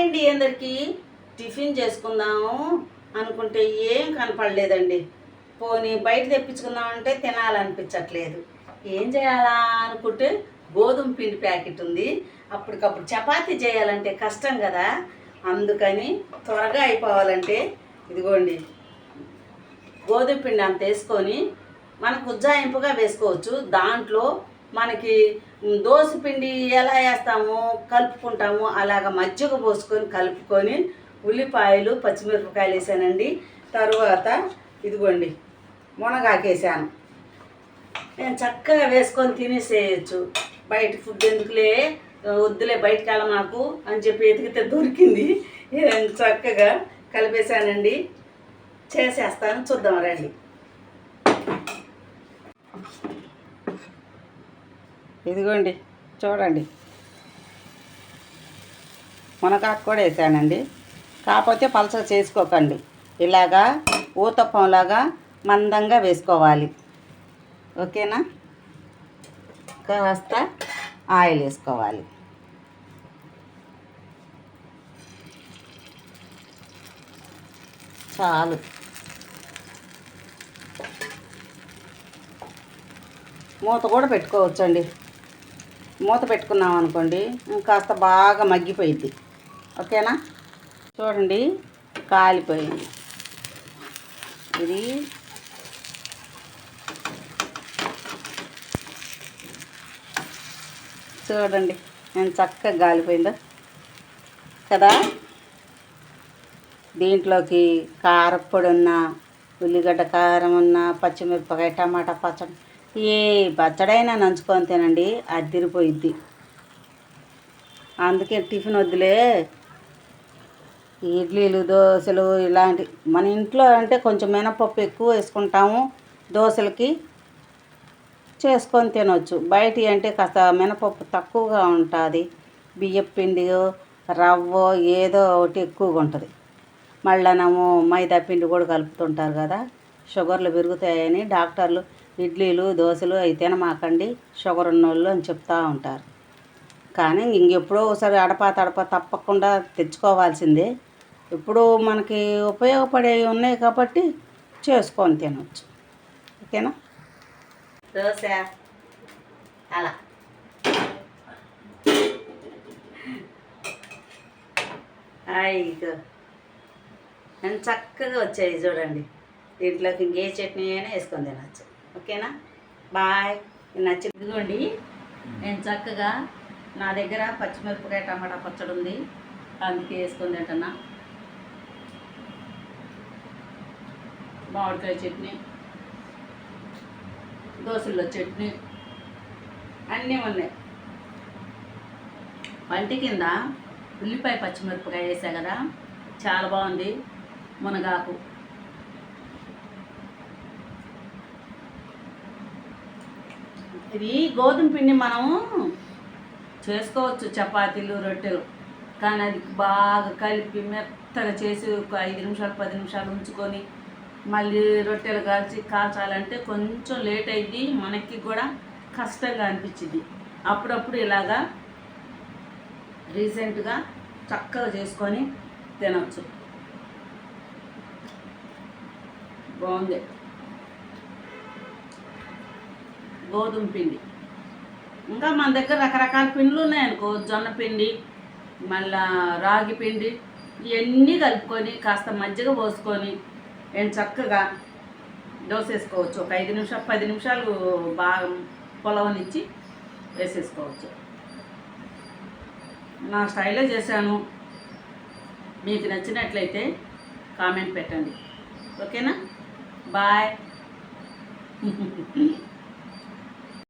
అండి అందరికీ. టిఫిన్ చేసుకుందాము అనుకుంటే ఏం కనపడలేదండి. పోనీ బయట తెప్పించుకుందామంటే తినాలనిపించట్లేదు. ఏం చేయాలా అనుకుంటే గోధుమ పిండి ప్యాకెట్ ఉంది. అప్పటికప్పుడు చపాతీ చేయాలంటే కష్టం కదా. అందుకని త్వరగా అయిపోవాలంటే ఇదిగోండి గోధుమ పిండి అంత వేసుకొని మనకు ఉజ్జాయింపుగా వేసుకోవచ్చు. దాంట్లో మనకి దోశ పిండి ఎలా వేస్తామో కలుపుకుంటామో అలాగ మజ్జిగ పోసుకొని కలుపుకొని ఉల్లిపాయలు పచ్చిమిరపకాయలు వేసానండి. తరువాత ఇదిగోండి మునగాకేసాను. నేను చక్కగా వేసుకొని తినేసేయచ్చు. బయట ఫుడ్ ఎందుకులే, వద్దులే బయటకు వెళ్ళ మాకు అని చెప్పి ఎతికితే దొరికింది. చక్కగా కలిపేసానండి. చేసేస్తాను, చూద్దాం రండి. ఇదిగోండి చూడండి, మునగాకు కూడా వేసానండి. కాకపోతే పలసగా చేసుకోకండి, ఇలాగా ఊతప్పంలాగా మందంగా వేసుకోవాలి. ఓకేనా? కాస్త ఆయిల్ వేసుకోవాలి. చాలు. మూత కూడా పెట్టుకోవచ్చండి. మూత పెట్టుకున్నాం అనుకోండి కాస్త బాగా మగ్గిపోయిద్ది. ఓకేనా? చూడండి కాలిపోయింది. ఇది చూడండి నేను చక్కగా గాలిపోయిందో కదా. దీంట్లోకి కారప్పొడి ఉన్నా, ఉల్లిగడ్డ కారం ఉన్నా, పచ్చిమిరపకాయ టమాటా పచ్చడి, ఏ పచ్చడైనా నంచుకొని తినండి, అదిరిపోయిద్ది. అందుకే టిఫిన్ వద్దులే, ఇడ్లీలు దోశలు ఇలాంటి మన ఇంట్లో అంటే కొంచెం మినపప్పు ఎక్కువ వేసుకుంటాము, దోశలకి చేసుకొని తినవచ్చు. బయట అంటే కాస్త మినపప్పు తక్కువగా ఉంటుంది, బియ్యం పిండి రవ్వ ఏదో ఒకటి ఎక్కువగా ఉంటుంది. మళ్ళీనేమో మైదా పిండి కూడా కలుపుతుంటారు కదా, షుగర్లు పెరుగుతాయని డాక్టర్లు ఇడ్లీలు దోశలు అవి తినమాకండి షుగర్ ఉన్నోళ్ళు అని చెప్తూ ఉంటారు. కానీ ఇంకెప్పుడో ఒకసారి అడపా తప్పకుండా తెచ్చుకోవాల్సిందే. ఇప్పుడు మనకి ఉపయోగపడేవి ఉన్నాయి కాబట్టి చేసుకొని తినవచ్చు. ఓకేనా? దోశ అలా నేను చక్కగా వచ్చాయి చూడండి. దీంట్లోకి ఇంకే చట్నీ అయినా వేసుకొని తినచ్చు. ఓకేనా? బాయ్. నచ్చింది. ఇదిగోండి నేను చక్కగా నా దగ్గర పచ్చిమిరపకాయ టమాటా పచ్చడి ఉంది, అందుకే వేసుకొని తింటున్నా. మామిడికాయ చట్నీ, దోశల్లో చట్నీ అన్నీ ఉన్నాయి. వంటి కింద ఉల్లిపాయ పచ్చిమిరపకాయ వేసా కదా, చాలా బాగుంది. మునగాకు ఇది గోధుమ పిండి మనము చేసుకోవచ్చు చపాతీలు రొట్టెలు, కానీ అది బాగా కలిపి మెత్తగా చేసి ఒక 5 నిమిషాలు 10 నిమిషాలు ఉంచుకొని మళ్ళీ రొట్టెలు కాల్చాలంటే కొంచెం లేట్ అయింది, మనకి కూడా కష్టంగా అనిపించింది. అప్పుడప్పుడు ఇలాగా రీసెంట్గా చక్కగా చేసుకొని తినవచ్చు. బాగుంది. గోధుమ పిండి ఇంకా మన దగ్గర రకరకాల పిండిలు ఉన్నాయనుకో, జొన్న పిండి మళ్ళా రాగి పిండి, ఇవన్నీ కలుపుకొని కాస్త మజ్జిగ పోసుకొని నేను చక్కగా దోశ వేసుకోవచ్చు. ఒక 5 నిమిషాలు 10 నిమిషాలు బాగా పొలవనిచ్చి వేసేసుకోవచ్చు. నా స్టైల్లో చేశాను. మీకు నచ్చినట్లయితే కామెంట్ పెట్టండి. ఓకేనా? బాయ్.